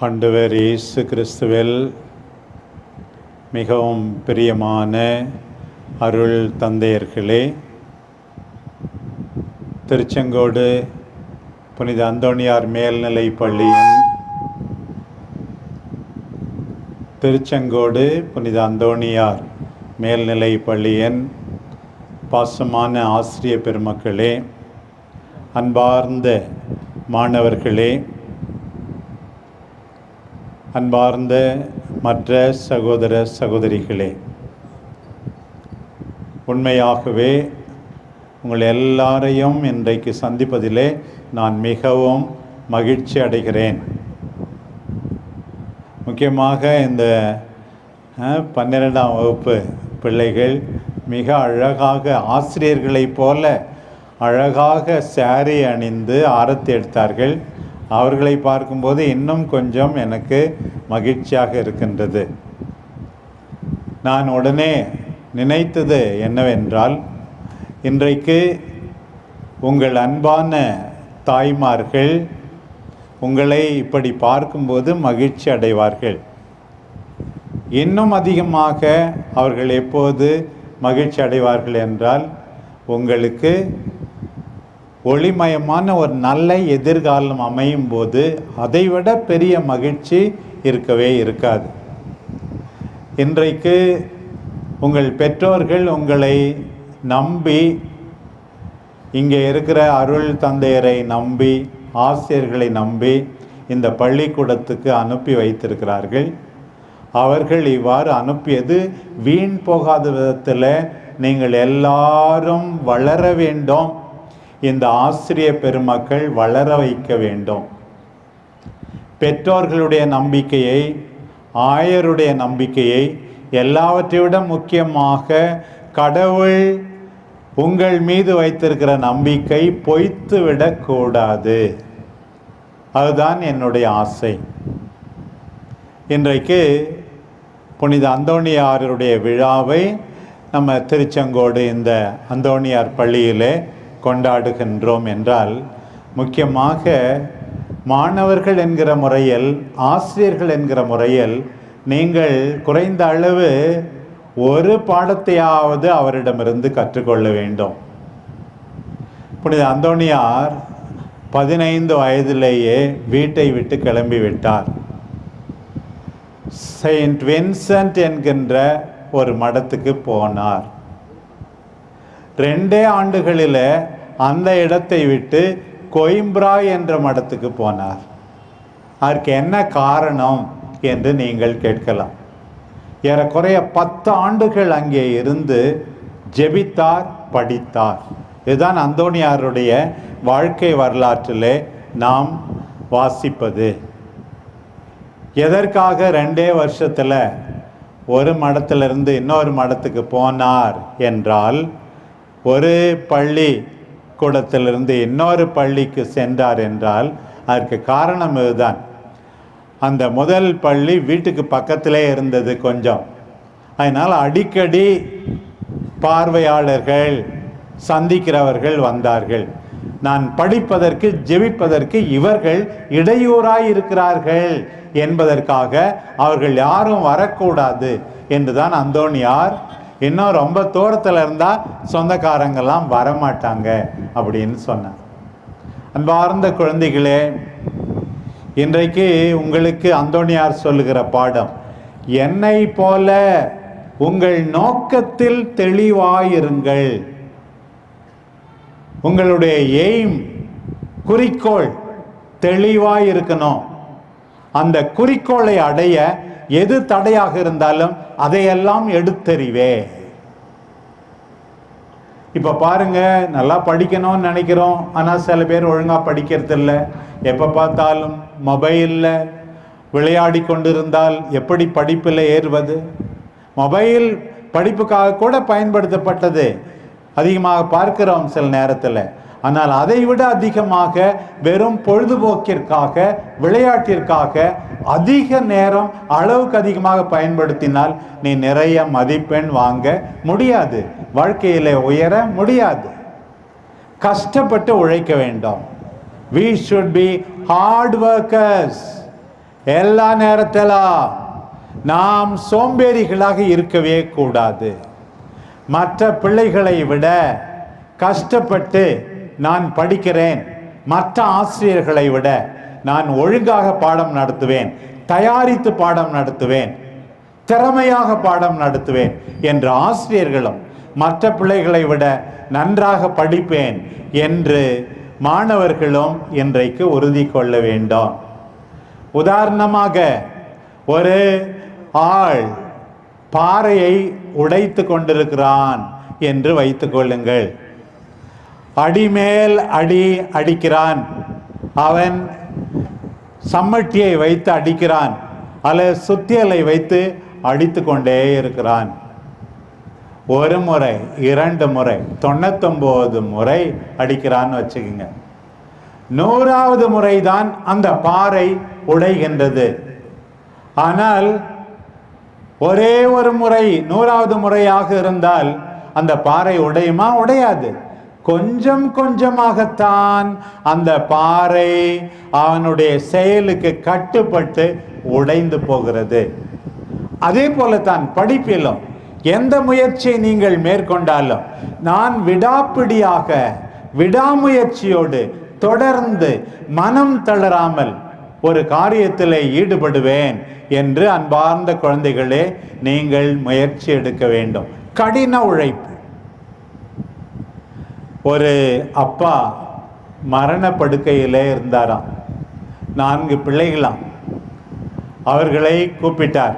ஆண்டவர் இயேசு கிறிஸ்துவில் மிகவும் பிரியமான அருள் தந்தையர்களே, திருச்செங்கோடு புனித அந்தோணியார் மேல்நிலை பள்ளியின் மேல்நிலை பள்ளியின் பாசமான ஆசிரிய பெருமக்களே, அன்பார்ந்த மாணவர்களே, அன்பார்ந்த மற்ற சகோதர சகோதரிகளே, உண்மையாகவே உங்கள் எல்லாரையும் இன்றைக்கு சந்திப்பதிலே நான் மிகவும் மகிழ்ச்சி அடைகிறேன். முக்கியமாக இந்த 12ஆம் வகுப்பு பிள்ளைகள் மிக அழகாக, ஆசிரியர்களைப் போல அழகாக சாரி அணிந்து ஆரத்தி எடுத்தார்கள். அவர்களை பார்க்கும்போது இன்னும் கொஞ்சம் எனக்கு மகிழ்ச்சியாக இருக்கின்றது. நான் உடனே நினைத்தது என்னவென்றால், இன்றைக்கு உங்கள் அன்பான தாய்மார்கள் உங்களை இப்படி பார்க்கும்போது மகிழ்ச்சி அடைவார்கள். இன்னும் அதிகமாக அவர்கள் எப்போது மகிழ்ச்சி அடைவார்கள் என்றால், உங்களுக்கு ஒளிமயமான ஒரு நல்ல எதிர்காலம் அமையும் போது அதைவிட பெரிய மகிழ்ச்சி இருக்கவே இருக்காது. இன்றைக்கு உங்கள் பெற்றோர்கள் உங்களை நம்பி, இங்கே இருக்கிற அருள் தந்தையரை நம்பி, ஆசிரியர்களை நம்பி இந்த பள்ளிக்கூடத்துக்கு அனுப்பி வைத்திருக்கிறார்கள். அவர்கள் இவ்வாறு அனுப்பியது வீண் போகாத விதத்தில் நீங்கள் எல்லாரும் வளர வேண்டும், இந்த ஆசிரிய பெருமக்கள் வளர வைக்க வேண்டும். பெற்றோர்களுடைய நம்பிக்கையை, ஆயருடைய நம்பிக்கையை, எல்லாவற்றைவிட முக்கியமாக கடவுள் உங்கள் மீது வைத்திருக்கிற நம்பிக்கை பொய்த்து விடக்கூடாது. அதுதான் என்னுடைய ஆசை. இன்றைக்கு புனித அந்தோணியாருடைய விழாவை நம்ம திருச்செங்கோடு இந்த அந்தோணியார் பள்ளியிலே கொண்டாடுகின்றோம் என்றால், முக்கியமாக மாணவர்கள் என்கிற முறையில், ஆசிரியர்கள் என்கிற முறையில் நீங்கள் குறைந்த அளவு ஒரு பாடத்தையாவது அவரிடமிருந்து கற்றுக்கொள்ள வேண்டும். புனித அந்தோணியார் 15 வயதிலேயே வீட்டை விட்டு கிளம்பி விட்டார். செயின்ட் வின்சென்ட் என்கின்ற ஒரு மடத்துக்கு போனார். 2 ஆண்டுகளில் அந்த இடத்தை விட்டு கோயிம்ப்ரா என்ற மடத்துக்கு போனார். அதற்கு என்ன காரணம் என்று நீங்கள் கேட்கலாம். ஏறக்குறைய 10 ஆண்டுகள் அங்கே இருந்து ஜெபித்தார், படித்தார். இதுதான் அந்தோணியாருடைய வாழ்க்கை வரலாற்றிலே நாம் வாசிப்பது. எதற்காக 2 வருஷத்தில் ஒரு மடத்திலிருந்து இன்னொரு மடத்துக்கு போனார் என்றால், ஒரு பள்ளி கூடத்திலிருந்து இன்னொரு பள்ளிக்கு சென்றார் என்றால் அதற்கு காரணம் இதுதான். அந்த முதல் பள்ளி வீட்டுக்கு பக்கத்திலே இருந்தது கொஞ்சம். அதனால் அடிக்கடி பார்வையாளர்கள், சந்திக்கிறவர்கள் வந்தார்கள். நான் படிப்பதற்கு, ஜெபிப்பதற்கு இவர்கள் இடையூறாய் இருக்கிறார்கள் என்பதற்காக அவர்கள் யாரும் வரக்கூடாது என்றுதான் அந்தோணியார், இன்னும் ரொம்ப தூரத்தில் இருந்தால் சொந்தக்காரங்கெல்லாம் வரமாட்டாங்க அப்படின்னு சொன்னார். அன்பார்ந்த குழந்தைகளே, இன்றைக்கு உங்களுக்கு அந்தோணியார் சொல்லுகிற பாடம், என்னை போல உங்கள் நோக்கத்தில் தெளிவாயிருங்கள். உங்களுடைய எய்ம், குறிக்கோள் தெளிவாயிருக்கணும். அந்த குறிக்கோளை அடைய எது தடையாக இருந்தாலும் அதையெல்லாம் எடுத்தறிவே. இப்ப பாருங்க, நல்லா படிக்கணும்னு நினைக்கிறோம், ஆனா சில பேர் ஒழுங்கா படிக்கிறது இல்லை. எப்ப பார்த்தாலும் மொபைல்ல விளையாடி கொண்டிருந்தால் எப்படி படிப்பில் ஏறுவது? மொபைல் படிப்புக்காக கூட பயன்படுத்தப்பட்டது அதிகமாக பார்க்கிறோம் சில நேரத்தில். ஆனால் அதை விட அதிகமாக வெறும் பொழுதுபோக்கிற்காக, விளையாட்டிற்காக அதிக நேரம், அளவுக்கு அதிகமாக பயன்படுத்தினால் நீ நிறைய மதிப்பெண் வாங்க முடியாது, வாழ்க்கையில உயர முடியாது. கஷ்டப்பட்டு உழைக்க வேண்டும். We should be hard workers. எல்லா நேரத்திலும் நாம் சோம்பேறிகளாக இருக்கவே கூடாது. மற்ற பிள்ளைகளை விட கஷ்டப்பட்டு நான் படிக்கிறேன், மற்ற ஆசிரியர்களை விட நான் ஒழுங்காக பாடம் நடத்துவேன், தயாரித்து பாடம் நடத்துவேன், திறமையாக பாடம் நடத்துவேன் என்ற ஆசிரியர்களும் மற்ற பிள்ளைகளை விட நன்றாக படிப்பேன் என்று மாணவர்களும் இன்றைக்கு உறுதி கொள்ள வேண்டும். உதாரணமாக ஒரு ஆள் பாறையை உடைத்து கொண்டிருக்கிறான் என்று வைத்துக் கொள்ளுங்கள். அடிமேல் அடி அடிக்கிறான், அவன் சம்மட்டியை வைத்து அடிக்கிறான் அல்லது சுத்தியலை வைத்து அடித்து கொண்டே இருக்கிறான். ஒரு முறை, 2 முறை, 99 முறை அடிக்கிறான்னு வச்சுக்கோங்க. 100வது முறைதான் அந்த பாறை உடைகின்றது. ஆனால் ஒரே ஒரு முறை, 100வது முறையாக இருந்தால் அந்த பாறை உடையுமா? உடையாது. கொஞ்சம் கொஞ்சமாகத்தான் அந்த பாறை அவனுடைய செயலுக்கு கட்டுப்பட்டு உடைந்து போகிறது. அதே போலத்தான் படிப்பிலும் எந்த முயற்சியை நீங்கள் மேற்கொண்டாலும் நான் விடாப்பிடியாக விடாமுயற்சியோடு தொடர்ந்து மனம் தளராமல் ஒரு காரியத்தில் ஈடுபடுவேன் என்று அன்பார்ந்த குழந்தைகளே நீங்கள் முயற்சி எடுக்க வேண்டும். கடின உழைப்பு. ஒரு அப்பா மரணப்படுக்கையிலே இருந்தாராம். 4 பிள்ளைகளாம். அவர்களை கூப்பிட்டார்.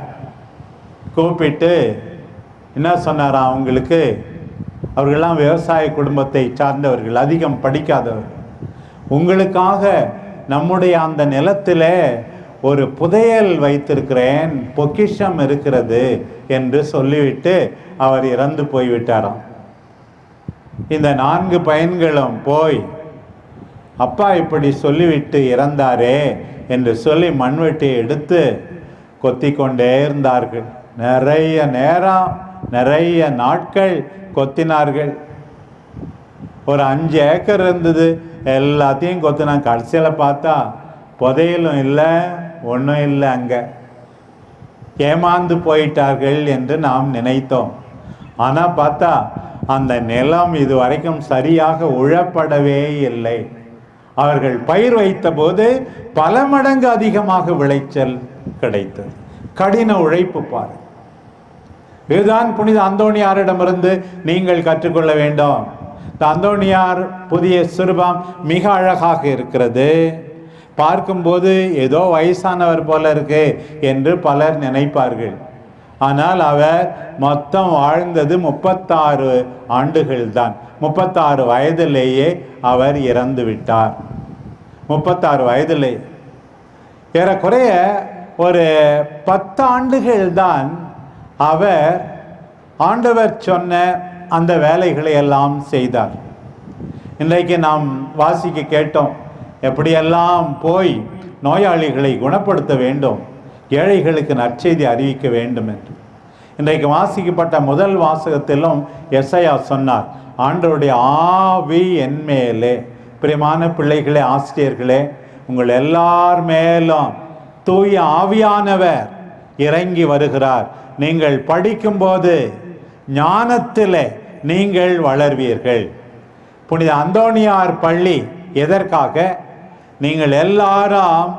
கூப்பிட்டு என்ன சொன்னாராம்? அவங்களுக்கு, அவர்களெல்லாம் விவசாய குடும்பத்தை சார்ந்தவர்கள், அதிகம் படிக்காதவர்கள். உங்களுக்காக நம்முடைய அந்த நிலத்தில் ஒரு புதையல் வைத்திருக்கிறேன், பொக்கிஷம் இருக்கிறது என்று சொல்லிவிட்டு அவர் இறந்து போய்விட்டாராம். இந்த 4 பையன்களும் போய் அப்பா இப்படி சொல்லிவிட்டு இறந்தாரே என்று சொல்லி மண்வெட்டியை எடுத்து கொத்தி கொண்டே இருந்தார்கள். நிறைய நேரம், நிறைய நாட்கள் கொத்தினார்கள். ஒரு 5 ஏக்கர் இருந்தது, எல்லாத்தையும் கொத்தினாங்க. கடைசியில் பார்த்தா புதையலும் இல்லை, ஒன்றும் இல்லை. அங்கே ஏமாந்து போயிட்டார்கள் என்று நாம் நினைத்தோம். ஆனால் பார்த்தா அந்த நிலம் இதுவரைக்கும் சரியாக உழப்படவே இல்லை. அவர்கள் பயிர் வைத்த போது பல மடங்கு அதிகமாக விளைச்சல் கிடைத்தது. கடின உழைப்பு பாரு. இதுதான் புனித அந்தோணியாரிடமிருந்து நீங்கள் கற்றுக்கொள்ள வேண்டும். இந்த அந்தோணியார் புதிய சிறுபம் மிக அழகாக இருக்கிறது. பார்க்கும்போது ஏதோ வயசானவர் போல இருக்கு என்று பலர் நினைப்பார்கள். ஆனால் அவர் மொத்தம் வாழ்ந்தது 36 ஆண்டுகள் தான். 36 வயதிலேயே அவர் இறந்து விட்டார். 36 வயதிலே. ஏறக்குறைய ஒரு 10 ஆண்டுகள் தான் அவர் ஆண்டவர் சொன்ன அந்த வேலைகளை எல்லாம் செய்தார். இன்றைக்கு நாம் வாசிக்க கேட்டோம், எப்படியெல்லாம் போய் நோயாளிகளை குணப்படுத்த வேண்டும், ஏழைகளுக்கு நற்செய்தி அறிவிக்க வேண்டும் என்று. இன்றைக்கு வாசிக்கப்பட்ட முதல் வாசகத்திலும் எசையா சொன்னார், ஆண்டவருடைய ஆவி என் மேலே. பிரியமான பிள்ளைகளே, ஆசிரியர்களே, உங்கள் எல்லார் மேலும் தூய ஆவியானவர் இறங்கி வருகிறார். நீங்கள் படிக்கும்போது ஞானத்திலே நீங்கள் வளர்வீர்கள். புனித அந்தோணியார் பள்ளி எதற்காக? நீங்கள் எல்லாரும்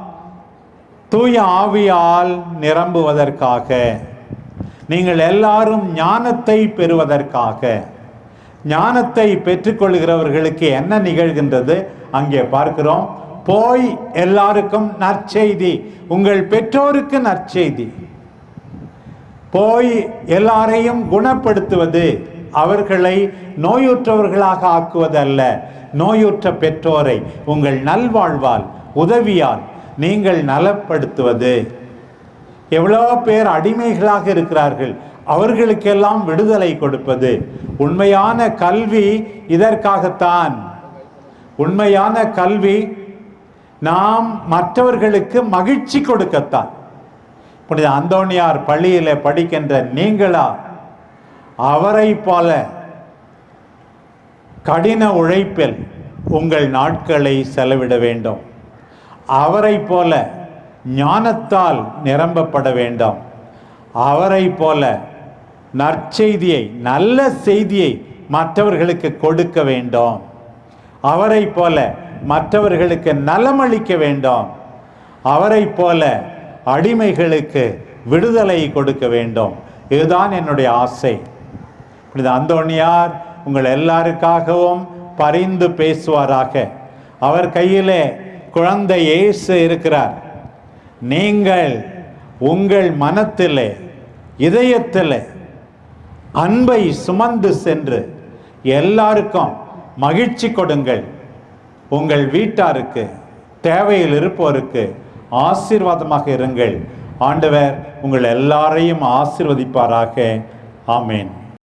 தூய ஆவியால் நிரம்புவதற்காக, நீங்கள் எல்லாரும் ஞானத்தை பெறுவதற்காக. ஞானத்தை பெற்றுக்கொள்கிறவர்களுக்கு என்ன நிகழ்கின்றது அங்கே பார்க்கிறோம். போய் எல்லாருக்கும் நற்செய்தி, உங்கள் பெற்றோருக்கு நற்செய்தி. போய் எல்லாரையும் குணப்படுத்துவது, அவர்களை நோயுற்றவர்களாக ஆக்குவதல்ல. நோயுற்ற பெற்றோரை உங்கள் நல்வாழ்வால், உதவியால் நீங்கள் நலப்படுத்துவது. எவ்வளோ பேர் அடிமைகளாக இருக்கிறார்கள், அவர்களுக்கெல்லாம் விடுதலை கொடுப்பது. உண்மையான கல்வி இதற்காகத்தான். உண்மையான கல்வி நாம் மற்றவர்களுக்கு மகிழ்ச்சி கொடுக்கத்தான். புனித அந்தோணியார் பள்ளியிலே படிக்கின்ற நீங்களா அவரை போல கடின உழைப்பில் உங்கள் நாட்களை செலவிட வேண்டும். அவரை போல ஞானத்தால் நிரம்பப்பட வேண்டும். அவரை போல நற்செய்தியை, நல்ல செய்தியை மற்றவர்களுக்கு கொடுக்க வேண்டும். அவரை போல மற்றவர்களுக்கு நலமளிக்க வேண்டும். அவரை போல அடிமைகளுக்கு விடுதலை கொடுக்க வேண்டும். இதுதான் என்னுடைய ஆசை. புனித அந்தோணியார் உங்கள் எல்லாருக்காகவும் பரிந்து பேசுவாராக. அவர் கையிலே குழந்தை இயேசு இருக்கிறார். நீங்கள் உங்கள் மனத்திலே, இதயத்திலே அன்பை சுமந்து சென்று எல்லாருக்கும் மகிழ்ச்சி கொடுங்கள். உங்கள் வீட்டாருக்கு, தேவையில் இருப்போருக்கு ஆசீர்வாதமாக இருங்கள். ஆண்டவர் உங்கள் எல்லாரையும் ஆசீர்வதிப்பாராக. ஆமேன்.